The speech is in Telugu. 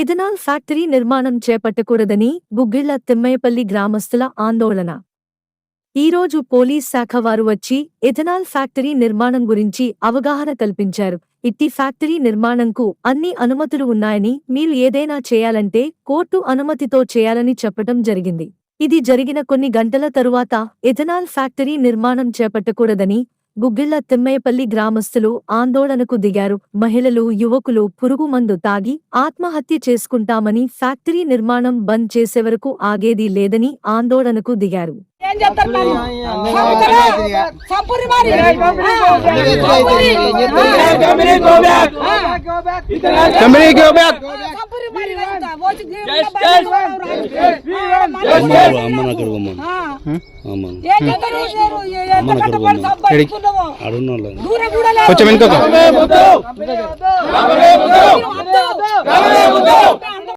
ఇథనాల్ ఫ్యాక్టరీ నిర్మాణం చేపట్టకూడదని గుగ్గిళ్ల తిమ్మయ్యపల్లి గ్రామస్తుల ఆందోళన. ఈరోజు పోలీస్ శాఖ వారు వచ్చి ఇథనాల్ ఫ్యాక్టరీ నిర్మాణం గురించి అవగాహన కల్పించారు. ఇట్టి ఫ్యాక్టరీ నిర్మాణంకు అన్ని అనుమతులు ఉన్నాయని, మీరు ఏదైనా చేయాలంటే కోర్టు అనుమతితో చేయాలని చెప్పటం జరిగింది. ఇది జరిగిన కొన్ని గంటల తరువాత ఇథనాల్ ఫ్యాక్టరీ నిర్మాణం చేపట్టకూడదని గుగ్గిళ్ల తిమ్మయ్యపల్లి గ్రామస్తులు ఆందోళనకు దిగారు. మహిళలు, యువకులు పురుగుమందు తాగి ఆత్మహత్య చేసుకుంటామని, ఫ్యాక్టరీ నిర్మాణం బంద్ చేసేవరకు ఆగేది లేదని ఆందోళనకు దిగారు. కొంచెం